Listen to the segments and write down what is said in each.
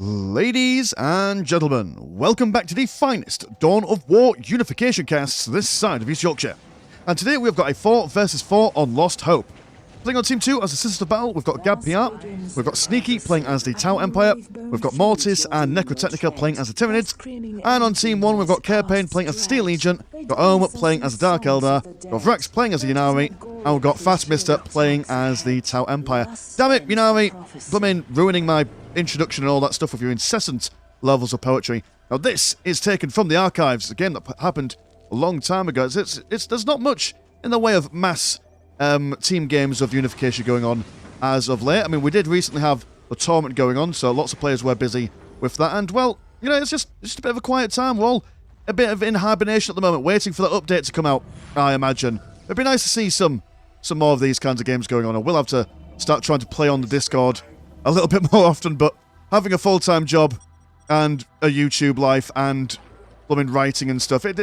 Ladies and gentlemen, welcome back to the finest Dawn of War Unification casts this side of East Yorkshire. And today we've got a 4 versus 4 on Lost Hope. Playing on Team 2 as a Sister Battle, we've got Gab PR, we've got Sneaky playing as the Tau Empire, we've got Mortis and Necrotechnica playing as the Tyranids, and on Team 1 we've got Carepain playing as the Steel Legion, we've got Ohm playing as the Dark Eldar, we've got Vrax playing as the Ynnari, and we've got Fast Mister playing as the Tau Empire. Damn it, Ynnari, ruining my introduction and all that stuff with your incessant levels of poetry. Now this is taken from the archives, a game that happened a long time ago. There's not much in the way of mass team games of Unification going on as of late. I mean, we did recently have the tournament going on, so lots of players were busy with that, and well, you know, it's just a bit of a quiet time. We're all a bit of in hibernation at the moment, waiting for that update to come out, I imagine. It'd be nice to see some more of these kinds of games going on. I will have to start trying to play on the Discord a little bit more often, but having a full-time job and a YouTube life and plumbing writing and stuff, it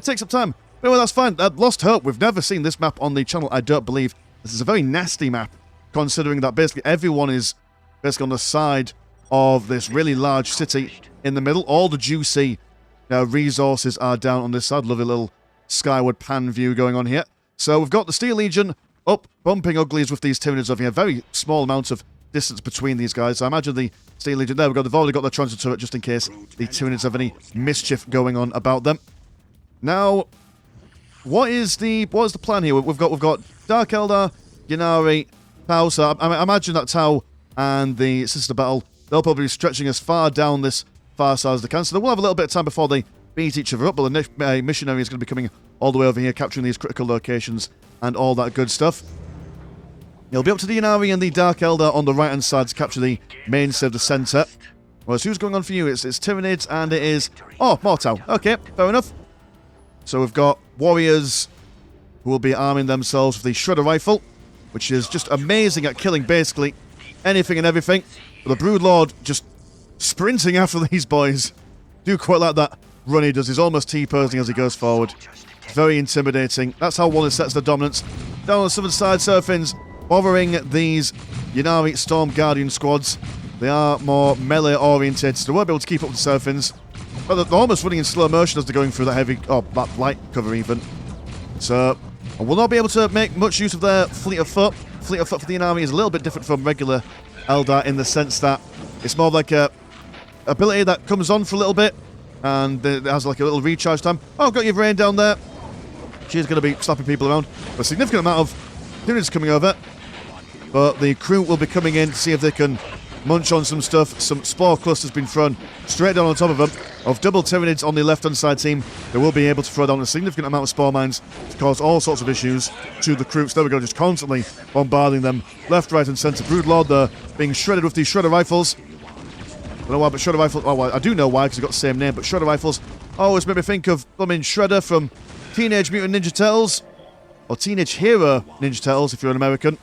takes up time. But well, that's fine. Lost Hope, we've never seen this map on the channel, I don't believe. This is a very nasty map, considering that basically everyone is basically on the side of this really large city in the middle. All the juicy resources are down on this side. Lovely little skyward pan view going on here. So we've got the Steel Legion up, bumping uglies with these Tyranids over here. Very small amount of distance between these guys. So I imagine the Steel Legion, there we go, they've already got their transit turret just in case the Tyranids have any mischief going on about them. Now, what is the plan here? We've got Dark Eldar, Ynnari, Tau. So I imagine that Tau and the Sister Battle, they'll probably be stretching as far down this far side as they can. So they will have a little bit of time before they beat each other up, but the missionary is going to be coming all the way over here, capturing these critical locations and all that good stuff. It'll be up to the Ynnari and the Dark Eldar on the right-hand side to capture the mainstay of the centre. Whereas who's going on for you? It's Tyranids and it is... Oh, more Tau. Okay, fair enough. So we've got warriors who will be arming themselves with the Shredder Rifle, which is just amazing at killing basically anything and everything. But the Broodlord just sprinting after these boys. Do quite like that run he does. He's almost T-posing as he goes forward. Very intimidating. That's how one sets the dominance. Down on the southern side, Seraphins bothering these Ynnari Storm Guardian squads. They are more melee oriented, so they won't be able to keep up with the Seraphins. But they're almost running in slow motion as they're going through that heavy, that light cover even. So, we'll not be able to make much use of their Fleet of Foot. Fleet of Foot for the Ynnari is a little bit different from regular Eldar in the sense that it's more like a ability that comes on for a little bit and it has like a little recharge time. Oh, I've got your Rain down there. She's going to be slapping people around. A significant amount of units coming over, but the crew will be coming in to see if they can munch on some stuff. Some spore clusters been thrown straight down on top of them. Of double Tyranids on the left-hand side team, they will be able to throw down a significant amount of spore mines to cause all sorts of issues to the crew. So there we go, just constantly bombarding them left, right, and centre. Broodlord, they're being shredded with these Shredder Rifles. I don't know why, but Shredder Rifles... Oh, well, I do know why, because they've got the same name, but Shredder Rifles always made me think of Shredder from Teenage Mutant Ninja Turtles, or Teenage Hero Ninja Turtles, if you're an American.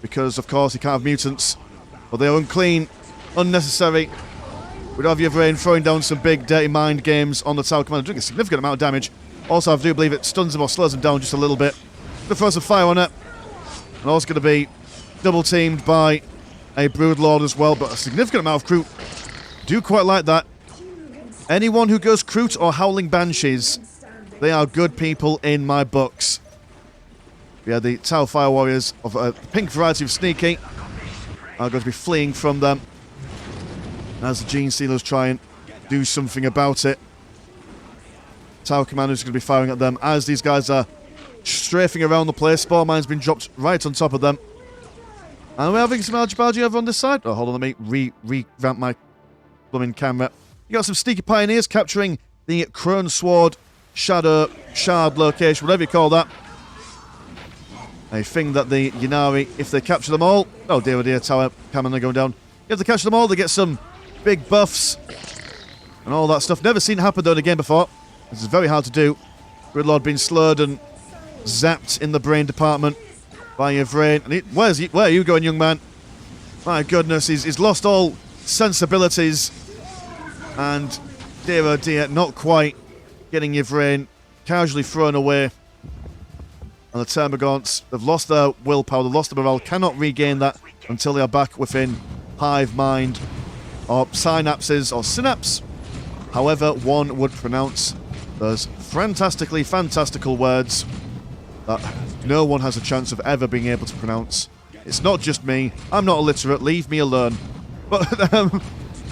Because, of course, you can't have mutants. But they are unclean, unnecessary. We'd have your brain throwing down some big, dirty mind games on the Tower Commander, doing a significant amount of damage. Also, I do believe it stuns them or slows them down just a little bit. Going to throw some fire on it. And also going to be double-teamed by a Broodlord as well, but a significant amount of crew. Do quite like that. Anyone who goes Kroot or Howling Banshees, they are good people in my books. Yeah, the Tau Fire Warriors of a pink variety of Sneaky are going to be fleeing from them as the Gene Stealers try and do something about it. Tower Commander's going to be firing at them as these guys are strafing around the place. Spore mine's been dropped right on top of them. And we're having some Algebargi over on this side. Oh, hold on, let me revamp my blooming camera. You got some Sneaky Pioneers capturing the Crone Sword Shadow Shard location, whatever you call that. A thing that the Ynnari, if they capture them all... Oh dear, Tower Commander going down. If they capture them all, they get some big buffs and all that stuff. Never seen it happen though in a game before. This is very hard to do. Gridlord being slurred and zapped in the brain department by your brain. And where are you going, young man? My goodness, he's lost all sensibilities. And dear oh dear, not quite getting your brain casually thrown away. And the Termagants, they've lost their willpower, they've lost their morale, cannot regain that until they are back within hive mind or synapses, or synapse, however one would pronounce those fantastically fantastical words that no one has a chance of ever being able to pronounce. It's not just me. I'm not illiterate. Leave me alone. But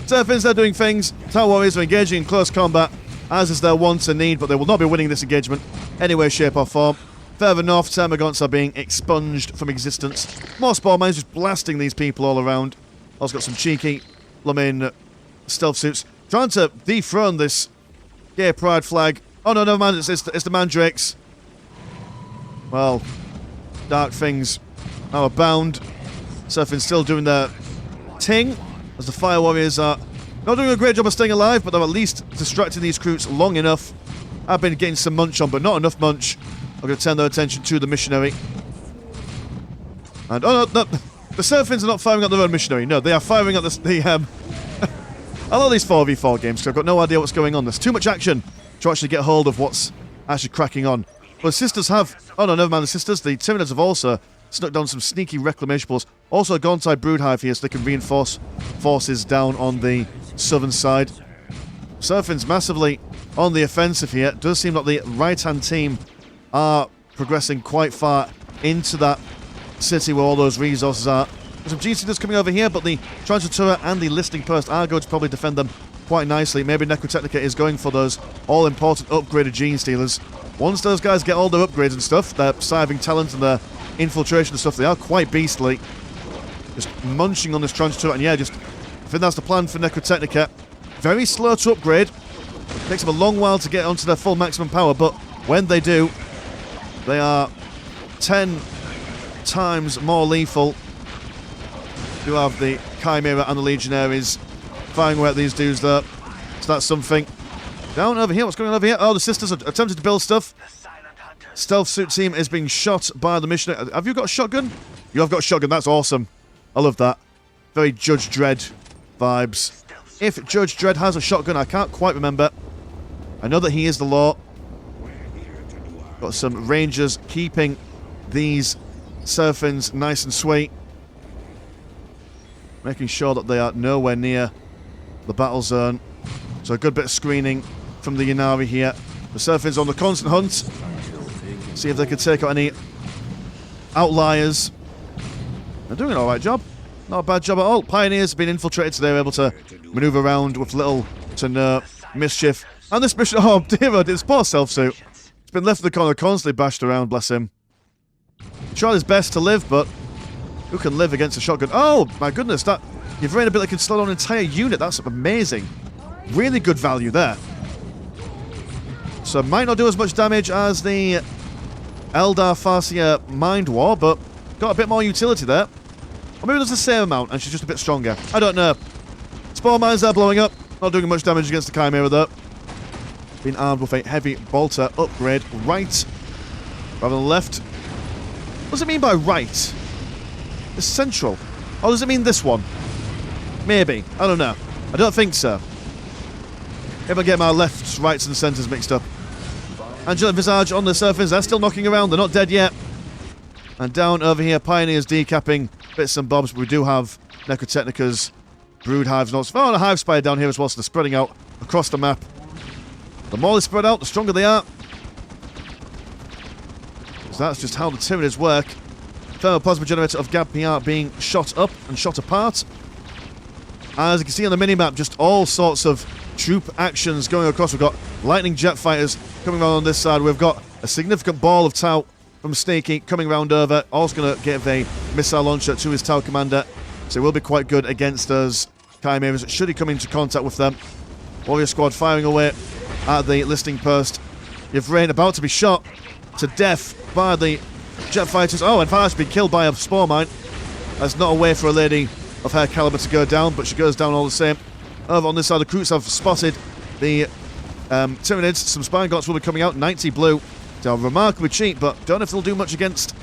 Seraphians, they're doing things. Tau Warriors are engaging in close combat, as is their want and need, but they will not be winning this engagement any way, shape, or form. Further north, Termagants are being expunged from existence. More Spore Mines just blasting these people all around. Also got some cheeky, blooming stealth suits. Trying to dethrone this gay pride flag. Oh no, never mind, it's the Mandrakes. Well, dark things are abound. Seraphians still doing their ting, as the Fire Warriors are not doing a great job of staying alive, but they're at least distracting these recruits long enough. I've been getting some munch on, but not enough munch. I'm going to turn their attention to the missionary. And, oh no, the Seraphians are not firing at their own missionary. No, they are firing at I love these 4v4 games, because I've got no idea what's going on. There's too much action to actually get hold of what's actually cracking on. But the sisters have... Oh no, never mind the sisters. The Tyranids have also snuck down some sneaky reclamation balls. Also a Gontai Broodhive here, so they can reinforce forces down on the southern side. Seraphians massively on the offensive here. It does seem like the right-hand team are progressing quite far into that city where all those resources are. There's some GCs coming over here, but the Transfer Turret and the Listing Post are going to probably defend them quite nicely. Maybe Necrotechnica is going for those all-important upgraded Gene Stealers. Once those guys get all their upgrades and stuff, their Siving Talent and their infiltration and stuff, they are quite beastly. Just munching on this Transfer Turret, and yeah, I think that's the plan for Necrotechnica. Very slow to upgrade. Takes them a long while to get onto their full maximum power, but when they do, they are 10 times more lethal. You have the Chimera and the Legionaries firing away at these dudes there. So that's something. Down over here, what's going on over here? Oh, the sisters are attempting to build stuff. Stealth suit team is being shot by the missionary. Have you got a shotgun? You have got a shotgun, that's awesome. I love that. Very Judge Dredd vibes. If Judge Dredd has a shotgun, I can't quite remember. I know that he is the law. Got some Rangers keeping these Seraphians nice and sweet. Making sure that they are nowhere near the battle zone. So a good bit of screening from the Ynnari here. The Seraphians on the constant hunt. See if they can take out any outliers. They're doing an alright job. Not a bad job at all. Pioneers have been infiltrated, so they're able to maneuver around with little to no mischief. And this mission, oh dear, this poor self-suit. It's been left in the corner, constantly bashed around, bless him. Tried his best to live, but who can live against a shotgun? Oh, my goodness, that you've ran a bit that can slow down an entire unit. That's amazing. Really good value there. So might not do as much damage as the Eldar Farseer Mind War, but got a bit more utility there. Or maybe there's the same amount and she's just a bit stronger. I don't know. Spore Mines are blowing up. Not doing much damage against the Chimera though. Being armed with a heavy bolter upgrade right rather than left. What does it mean by right? It's central. Or does it mean this one? Maybe. I don't know. I don't think so. If I get my lefts, rights and centres mixed up. Angelic Visage on the surface. They're still knocking around. They're not dead yet. And down over here, Pioneers decapping bits and bobs. But we do have Necrotechnica's Brood Hives. Oh, and a Hive Spire down here as well. So they're spreading out across the map. The more they spread out, the stronger they are. So that's just how the Tyranids work. Thermal Plasma Generator of Gab PR being shot up and shot apart. As you can see on the minimap, just all sorts of troop actions going across. We've got lightning jet fighters coming around on this side. We've got a significant ball of Tau from Snaky coming round over. Also going to give a missile launcher to his Tau commander. So he will be quite good against those Chimeras should he come into contact with them. Warrior Squad firing away at the listing post. Yvrain about to be shot to death by the jet fighters. Oh, and Farsh being killed by a spore mine. That's not a way for a lady of her caliber to go down, but she goes down all the same. Over on this side, the Kroots have spotted the Tyranids. Some Spine Gots will be coming out. 90 blue. They are remarkably cheap, but don't know if they'll do much against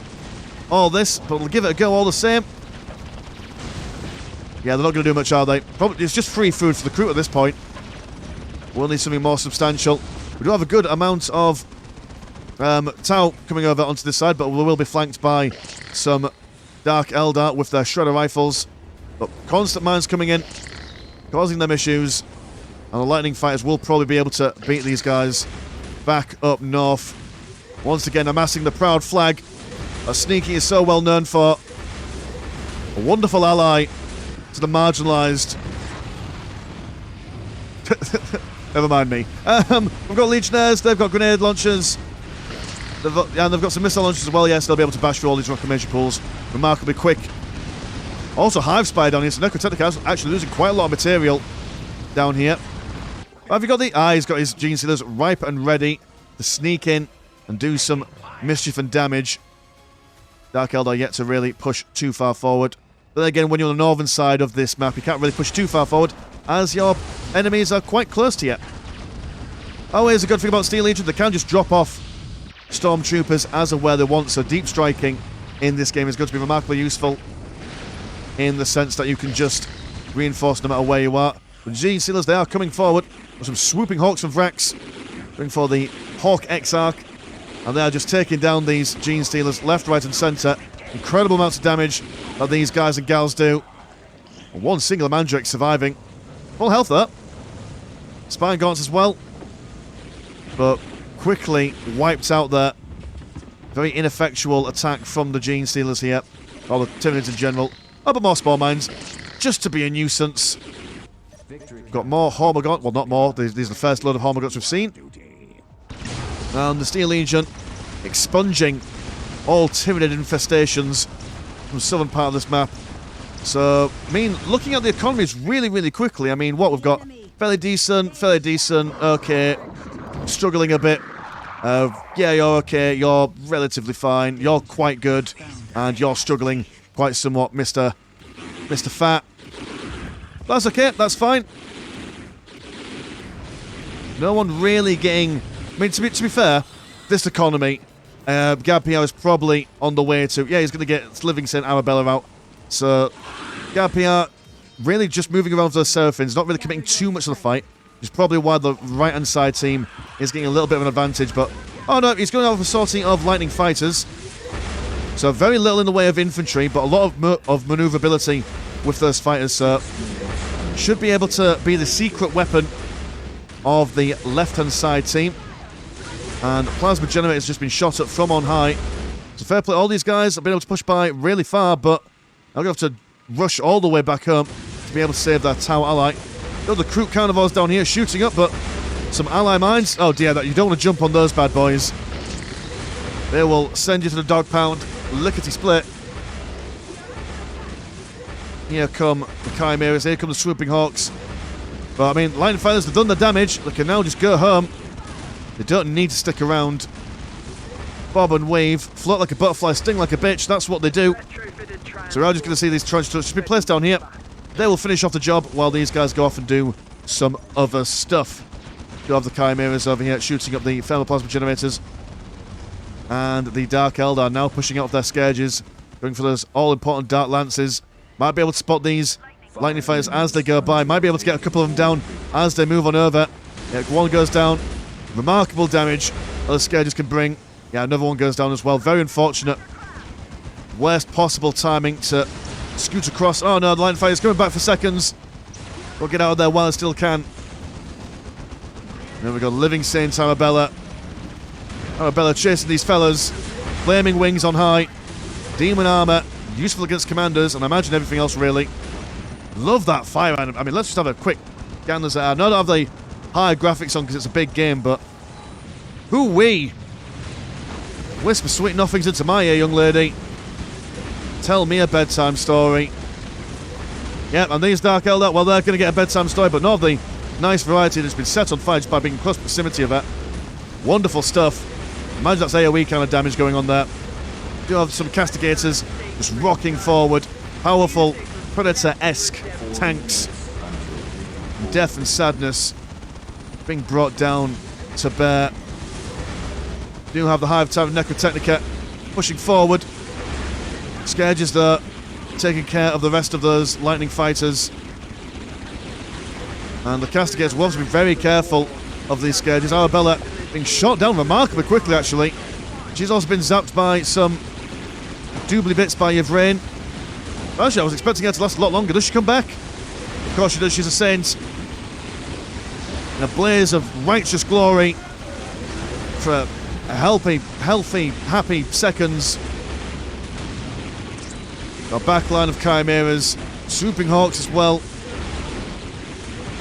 all this, but we'll give it a go all the same. Yeah, they're not going to do much, are they? Probably it's just free food for the Kroot at this point. We'll need something more substantial. We do have a good amount of Tau coming over onto this side, but we will be flanked by some Dark Eldar with their Shredder rifles. But constant mines coming in. causing them issues. And the lightning fighters will probably be able to beat these guys back up north. Once again, amassing the proud flag. A Sneaky is so well known for. A wonderful ally to the marginalised. Never mind me. We've got Legionnaires, they've got grenade launchers. And they've got some missile launchers as well. Yes, they'll be able to bash through all these reclamation pools remarkably quick. Also, Hive Spy down here, so Necrotechnica is actually losing quite a lot of material down here. Have you got the... he's got his Gene Stealers ripe and ready to sneak in and do some mischief and damage. Dark Eldar yet to really push too far forward. But then again, when you're on the northern side of this map, you can't really push too far forward, as your enemies are quite close to you. Oh, here's a good thing about Steel Legion. They can just drop off Stormtroopers as and where they want, so deep striking in this game is going to be remarkably useful in the sense that you can just reinforce no matter where you are. The Gene Stealers, they are coming forward with some swooping Hawks and Vrax, going for the Hawk Exarch, and they are just taking down these Gene Stealers left, right and centre. Incredible amounts of damage that these guys and gals do. And one single Mandrake surviving. Full health there. Spine Gaunts as well. But quickly wiped out there. Very ineffectual attack from the Gene Stealers here. Or the Tyranids in general. Oh, but more Spore Mines. Just to be a nuisance. Got more Hormagaunt. Well, not more. These are the first load of Hormagaunts we've seen. And the Steel Legion expunging all Tyranid infestations from the southern part of this map. So, I mean, looking at the economies really, really quickly, I mean, what we've got? Fairly decent, okay. Struggling a bit. Yeah, you're okay, you're relatively fine, you're quite good, and you're struggling quite somewhat, Mr. Fat. That's okay, that's fine. No one really getting... I mean, to be fair, this economy, Gadpiar is probably on the way to... Yeah, he's going to get Livingston, Arabella out. So, Gadpiar really just moving around for the Seraphins, not really committing too much to the fight. Which is probably why the right-hand side team is getting a little bit of an advantage, but... Oh no, he's going out for sorting of lightning fighters. So very little in the way of infantry, but a lot of maneuverability with those fighters. So should be able to be the secret weapon of the left-hand side team. And Plasma Generator has just been shot up from on high. So fair play, all these guys have been able to push by really far, but they're going to have to rush all the way back home to be able to save their Tau ally. Got the Kroot Carnivores down here shooting up, but some ally mines. Oh dear, that you don't want to jump on those bad boys. They will send you to the dog pound, lickety-split. Here come the Chimeras, here come the Swooping Hawks. But I mean, Lightning Fighters have done the damage. They can now just go home. They don't need to stick around. Bob and wave, float like a butterfly, sting like a bitch. That's what they do. So we're just going to see these trench turrets just be placed down here. They will finish off the job while these guys go off and do some other stuff. You have the Chimeras over here shooting up the Thermoplasma Generators. And the Dark Eldar now pushing out of their Scourges, going for those all-important Dark Lances. Might be able to spot these Lightning Fighters as they go by. Might be able to get a couple of them down as they move on over. Yeah, one goes down. Remarkable damage other Scourges can bring. Yeah, another one goes down as well. Very unfortunate. Worst possible timing to scoot across. Oh no, the Lightning Fighter's coming back for seconds. We'll get out of there while it still can. There we go, Living Saint Arabella. Arabella chasing these fellas. Flaming wings on high. Demon armor. Useful against commanders, and I imagine everything else really. Love that fire item. I mean, let's just have a quick gander at. I don't have the high graphics on because it's a big game, but hoo-wee. Whisper sweet nothings into my ear, young lady. Tell me a bedtime story. Yep, and these Dark Eldar, well, they're going to get a bedtime story, but not the nice variety that's been set on fire just by being in close proximity of it. Wonderful stuff. Imagine that's AoE kind of damage going on there. Do have some castigators just rocking forward. Powerful Predator-esque tanks. Death and sadness being brought down to bear. Do have the Hive Tyrant Necrotechnica pushing forward. Scourges there, taking care of the rest of those lightning fighters. And the castigators will have to be very careful of these Scourges. Arabella being shot down remarkably quickly, actually. She's also been zapped by some doobly bits by Yvrain. Actually, I was expecting her to last a lot longer. Does she come back? Of course she does, she's a saint. In a blaze of righteous glory for a healthy, happy seconds. Our backline of chimeras, swooping hawks as well.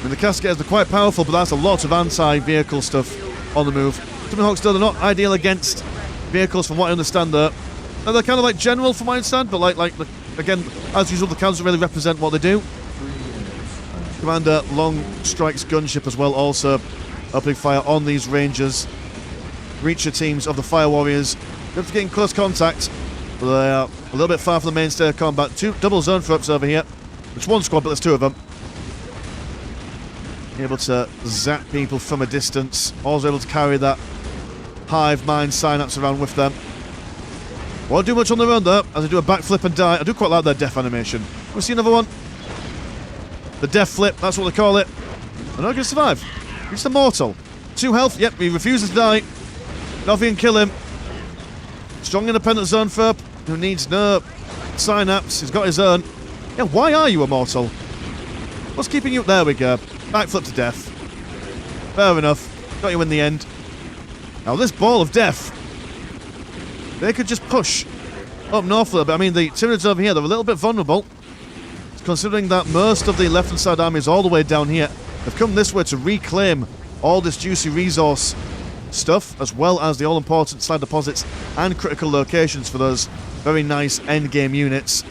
I mean, the cascaders are quite powerful, but that's a lot of anti-vehicle stuff on the move. Swooping hawks still, they're not ideal against vehicles from what I understand there. Now, they're kind of like general from what I understand, but like again, as usual, the cans don't really represent what they do. Commander Long Strike's gunship as well, also opening fire on these rangers. Breacher teams of the Fire Warriors. Good for getting close contact, but they are a little bit far from the mainstay of combat. Two double zone threats over here. It's one squad, but there's two of them. Able to zap people from a distance. Also able to carry that hive mind synapse around with them. Won't do much on their own though, as they do a backflip and die. I do quite like their death animation. We see another one. The death flip, that's what they call it. And not going to survive. He's immortal. 2 health, yep, he refuses to die. Nothing can kill him. Strong independent zone Ferp, who needs no synapse. He's got his own. Yeah, why are you immortal? What's keeping you? There we go. Backflip to death. Fair enough. Got you in the end. Now this ball of death, they could just push up north a little bit. I mean, the Tyranids over here, they're a little bit vulnerable, considering that most of the left-hand side army is all the way down here. They've come this way to reclaim all this juicy resource stuff, as well as the all-important slide deposits and critical locations for those very nice endgame units.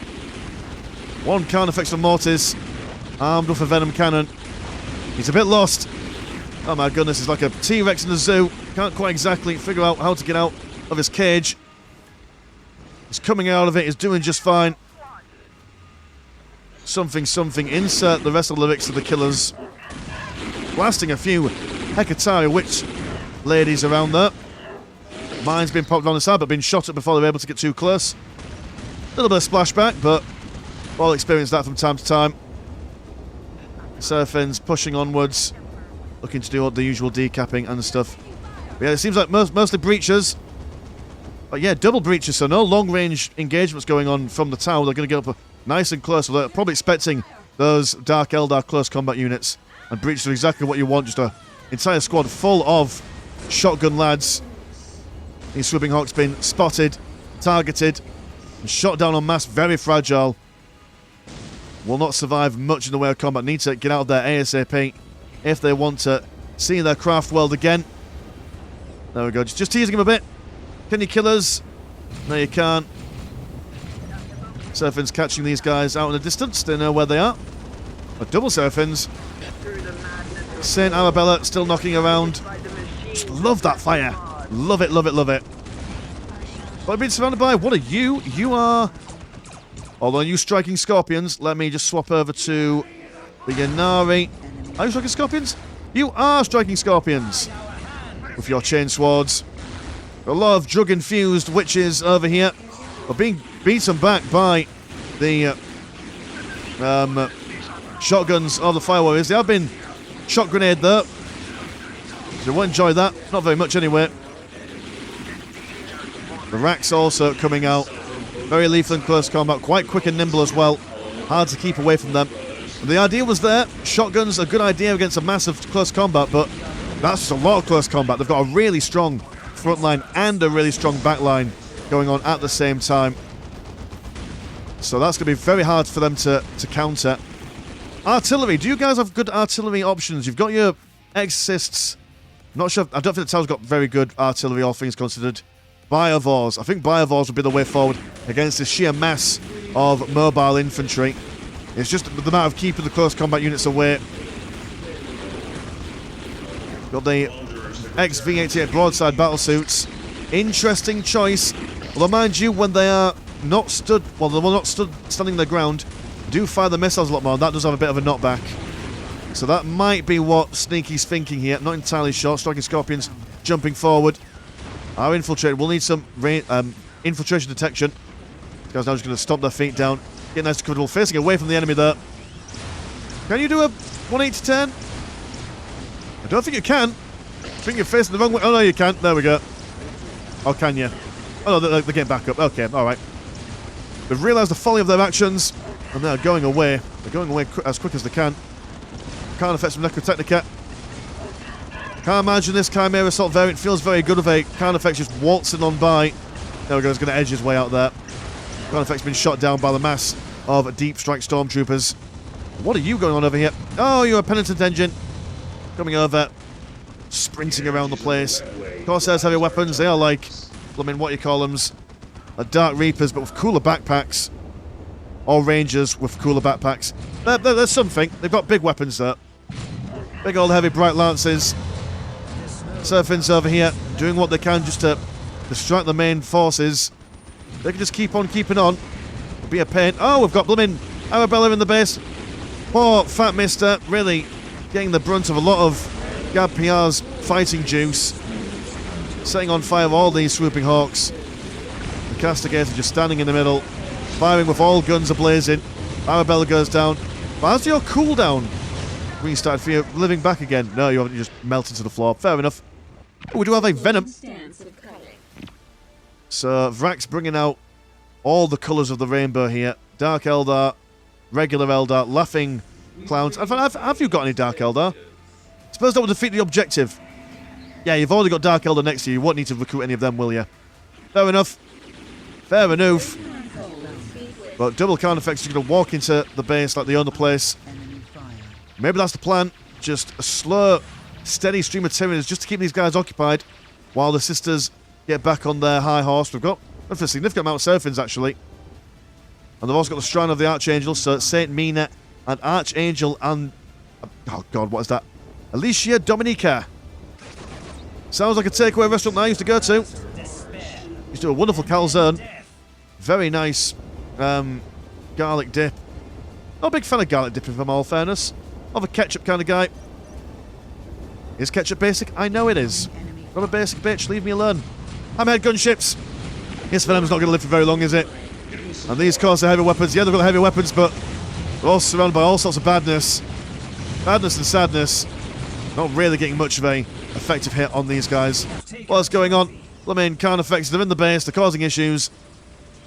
One Carnifex from Mortis, armed with a Venom Cannon. He's a bit lost. Oh my goodness, he's like a T-Rex in the zoo. Can't quite exactly figure out how to get out of his cage. He's coming out of it, he's doing just fine. Something, insert the rest of the lyrics to the killers. Blasting a few Hecatari witch ladies around there. Mine's been popped on the side, but been shot at before they're able to get too close. A little bit of splashback, but we've all experienced that from time to time. Seraphins pushing onwards, looking to do all the usual decapping and stuff. But yeah, it seems like mostly breachers. But yeah, double breachers, so no long-range engagements going on from the tower. They're going to get up nice and close. So they're probably expecting those Dark Eldar close combat units. And breachers are exactly what you want, just an entire squad full of shotgun lads. These swooping hawks been spotted, targeted, and shot down en masse, very fragile. Will not survive much in the way of combat. Need to get out of there ASAP if they want to see their craft world again. There we go, just teasing him a bit. Can you kill us? No, you can't. Seraphins catching these guys out in the distance. They know where they are. But double Seraphins. Saint Arabella still knocking around. Just love that fire. Love it, love it, love it. But I've been surrounded by, what are you? You are... Although you striking scorpions, let me just swap over to the Ynnari. Are you striking scorpions? You are striking scorpions. With your chain swords. A lot of drug-infused witches over here are being beaten back by the shotguns of the Fire Warriors. They have been shot grenade there. So you won't enjoy that. Not very much anyway. The Racks also coming out. Very lethal in close combat. Quite quick and nimble as well. Hard to keep away from them. And the idea was there. Shotguns are a good idea against a massive close combat, but that's just a lot of close combat. They've got a really strong front line and a really strong back line going on at the same time. So that's going to be very hard for them to counter. Artillery. Do you guys have good artillery options? You've got your Exorcists. Not sure. I don't think the tower's got very good artillery, all things considered. Biovars. I think Biovars would be the way forward against the sheer mass of mobile infantry. It's just the matter of keeping the close combat units away. Got the XV-88 broadside battlesuits. Interesting choice. Although, mind you, when they are not stood, well, they're not standing their ground, do fire the missiles a lot more. That does have a bit of a knockback. So that might be what Sneaky's thinking here. Not entirely sure. Striking Scorpions jumping forward. Our infiltrator will need some infiltration detection. These guys now just going to stomp their feet down. Get nice and comfortable. Facing away from the enemy there. Can you do a 180 turn? I don't think you can. I think you're facing the wrong way. Oh, no, you can't. There we go. Oh, can you? Oh, no, they're getting back up. Okay, all right. They've realised the folly of their actions, and they're going away. They're going away as quick as they can. Carnifex from Necrotechnica. Can't imagine this Chimera Assault variant feels very good with a Carnifex just waltzing on by. There we go, he's going to edge his way out there. Carnifex been shot down by the mass of Deep Strike Stormtroopers. What are you going on over here? Oh, you're a Penitent Engine. Coming over. Sprinting around the place. Corsairs heavy weapons, they are like, I mean, what you call them, Dark Reapers, but with cooler backpacks. Or Rangers with cooler backpacks. There's something. They've got big weapons there. Big old heavy bright lances. Seraphims over here doing what they can just to distract the main forces. They can just keep on keeping on. It'll be a pain. Oh, we've got blooming Arabella in the base. Poor Fat Mister really getting the brunt of a lot of Gab PR's fighting juice. Setting on fire all these swooping hawks. The Castigator just standing in the middle, firing with all guns ablazing. Arabella goes down. But how's your cooldown restarted for you? Living back again? No, you haven't. You just melted to the floor. Fair enough. Oh, we do have a Venom. So Vrak's bringing out all the colours of the rainbow here. Dark Eldar, regular Eldar, laughing clowns. Have you got any Dark Eldar? Suppose that would defeat the objective. Yeah, you've already got Dark Eldar next to you. You won't need to recruit any of them, will you? Fair enough. Fair enough. But double Carnifex is going to walk into the base like they own the place. Maybe that's the plan. Just a slow, steady stream of Tyranids just to keep these guys occupied while the sisters get back on their high horse. We've got a significant amount of Seraphins, actually. And they've also got the Shrine of the Archangel, so Saint Mina and Archangel and... Oh, God, what is that? Alicia Dominica. Sounds like a takeaway restaurant that I used to go to. Used to do a wonderful calzone. Very nice garlic dip. Not a big fan of garlic dip, if I'm all fairness. Of a ketchup kind of guy. Is ketchup basic? I know it is. Not a basic bitch, leave me alone. Hammerhead gunships. This Venom's not going to live for very long, is it? And these Corsair heavy weapons, yeah, they've got heavy weapons, but they're all surrounded by all sorts of badness. Badness and sadness. Not really getting much of a effective hit on these guys. What's going on? I mean, Carnifex, they're in the base, they're causing issues.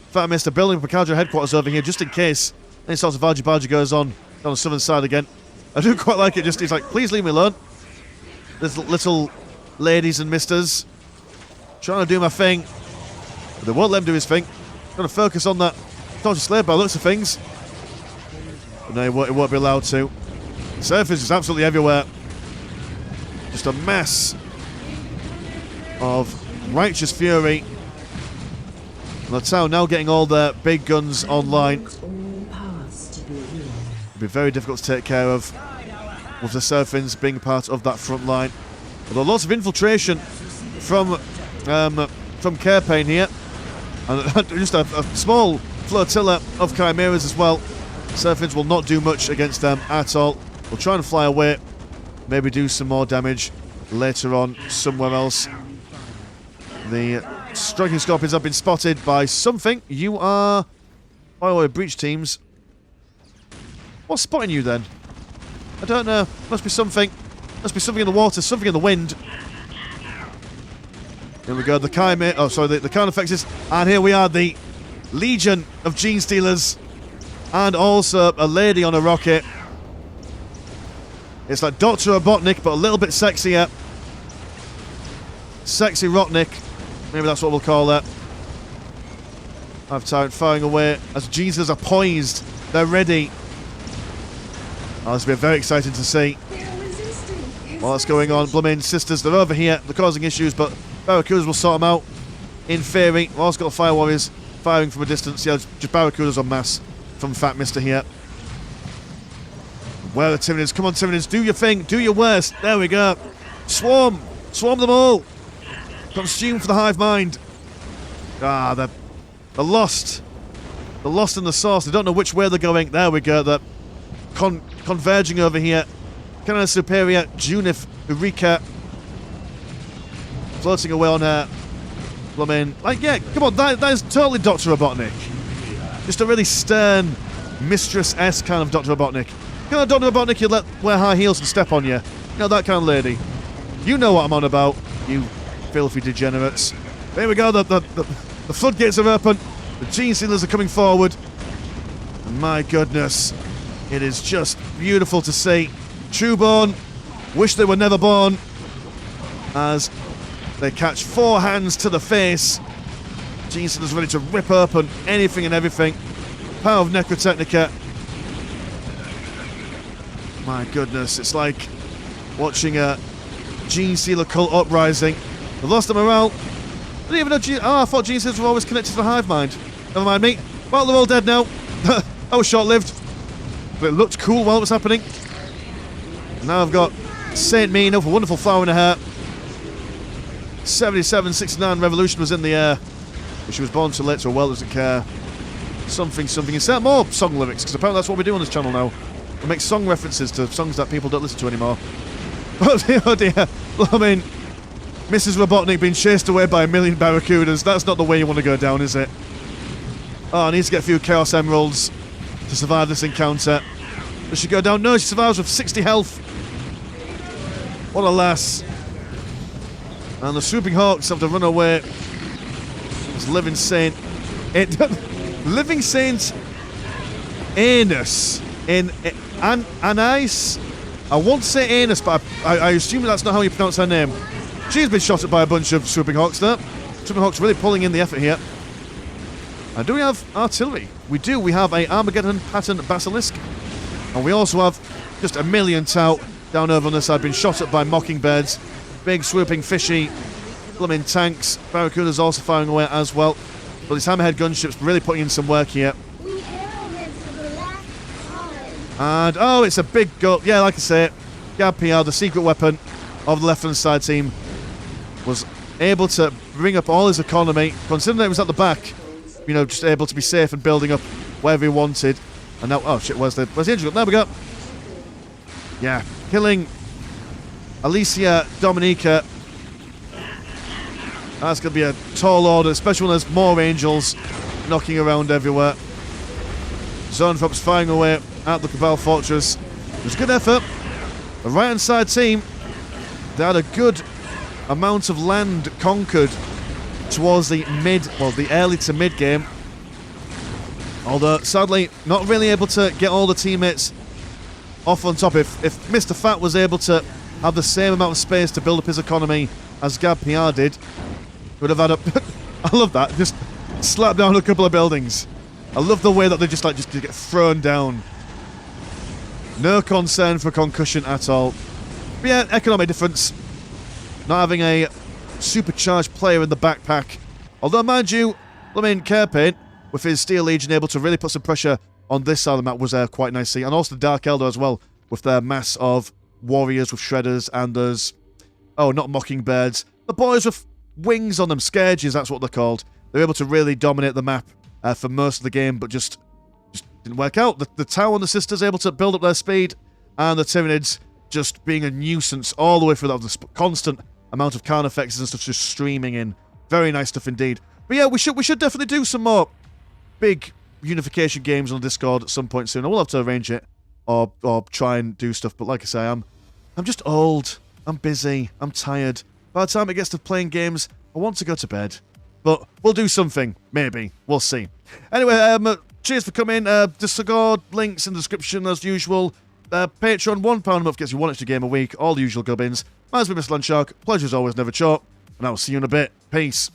Fat Mister building a Cadre headquarters over here just in case any sort of argy-bargy goes on the southern side again. I do quite like it, just he's like, please leave me alone. There's little ladies and misters trying to do my thing. But they won't let him do his thing. Going to focus on that Torture Slave by the looks of things. But no, he won't be allowed to. Surface is absolutely everywhere. Just a mess of righteous fury. And the town now getting all their big guns online. It'll be very difficult to take care of with the Seraphins being part of that front line. Although lots of infiltration from Carepain here. And just a small flotilla of Chimeras as well. Seraphins will not do much against them at all. We'll try and fly away. Maybe do some more damage later on somewhere else. The Striking Scorpions have been spotted by something. You are... By the way, breach teams. What's spotting you then? I don't know. Must be something. Must be something in the water, something in the wind. Here we go, the Chimera... Oh, sorry, the Carnifexes. And here we are, the Legion of Gene Stealers. And also a lady on a rocket. It's like Dr. Robotnik, but a little bit sexier. Sexy Rotnik. Maybe that's what we'll call that. Have Tyrant firing away as Jesus are poised. They're ready. Oh, this will be very exciting to see. What's going on? Blooming sisters, they're over here. They're causing issues, but Barracudas will sort them out. In theory, we've also got the Fire Warriors firing from a distance. Yeah, just Barracudas en masse from Fat Mister here. Where are the Tyranids? Come on, Tyranids, do your thing. Do your worst. There we go. Swarm. Swarm them all. Consume for the hive mind. Ah, they're lost. They're lost in the sauce. They don't know which way they're going. There we go. They're converging over here. Canada Superior, Junif, Eureka. Floating away on her. Blooming. Like, yeah, come on. That is totally Dr. Robotnik. Just a really stern, mistress-esque kind of Dr. Robotnik. Kind of Dr. Robotnik you'd let wear high heels and step on you. You know, that kind of lady. You know what I'm on about, you filthy degenerates. There we go, the floodgates are open. The Gene Stealers are coming forward. And my goodness, it is just beautiful to see. Trueborn, wish they were never born, as they catch 4 hands to the face. Kingston is ready to rip open anything and everything. Power of Necrotechnica. My goodness, it's like watching a Gene Stealer cult uprising. They've lost the morale. I didn't even know I thought Gene Stealers were always connected to the hive mind. Never mind me. Well, they're all dead now. That was short-lived. But it looked cool while it was happening. And now I've got Saint Mina with a wonderful flower in her hair. 77-69 revolution was in the air. But she was born too late, so well doesn't care. Something. Insert more song lyrics, because apparently that's what we do on this channel now. We make song references to songs that people don't listen to anymore. Oh dear. I mean, Mrs. Robotnik being chased away by a million barracudas. That's not the way you want to go down, is it? Oh, I need to get a few Chaos Emeralds to survive this encounter. Does she go down? No, she survives with 60 health. What a lass. And the Swooping Hawks have to run away. It's Living Saint. Living Saint Anus. Anais? I want to say Anus, but I assume that's not how you pronounce her name. She's been shot at by a bunch of Swooping Hawks there. Swooping Hawks really pulling in the effort here. And do we have artillery? We do. We have a Armageddon pattern Basilisk. And we also have just a million Tau down over on this side, being shot at by Mockingbirds. Big, swooping, fishy, blooming tanks. Barracuda's also firing away as well. But this Hammerhead gunship's really putting in some work here. And, oh, it's a big gun. Yeah, like I say, Gab PR, the secret weapon of the left-hand side team, was able to bring up all his economy. Considering that it was at the back, you know, just able to be safe and building up wherever he wanted. And now, oh shit, where's the injury? There we go. Yeah, killing Alicia Dominica. That's going to be a tall order, especially when there's more angels knocking around everywhere. Zonefop's firing away at the Cabal Fortress. It was a good effort. The right-hand side team, they had a good amount of land conquered towards the early to mid game. Although, sadly, not really able to get all the teammates off on top. If Mr. Fat was able to have the same amount of space to build up his economy as Gab PR did, he would have had a... I love that. Just slap down a couple of buildings. I love the way that they just get thrown down. No concern for concussion at all. But yeah, economic difference. Not having a supercharged player in the backpack. Although, mind you, I mean, Carepaint, with his Steel Legion able to really put some pressure on this side of the map, was quite nice to see. And also the Dark Eldar as well, with their mass of warriors with shredders and there's... Oh, not Mockingbirds. The boys with wings on them, Scourges, that's what they're called. They're able to really dominate the map for most of the game, but just didn't work out. The Tau and the Sisters able to build up their speed, and the Tyranids just being a nuisance all the way through that. The constant amount of Carnifexes and stuff just streaming in. Very nice stuff indeed. But yeah, we should definitely do some more big Unification games on Discord at some point soon. I will have to arrange it or try and do stuff. But like I say, I'm just old. I'm busy. I'm tired. By the time it gets to playing games, I want to go to bed. But we'll do something. Maybe. We'll see. Anyway, cheers for coming. Discord links in the description as usual. Patreon, £1 a month gets you one extra game a week. All the usual gubbins. Mine's been Mr. Landshark. Pleasure as always, never short. And I will see you in a bit. Peace.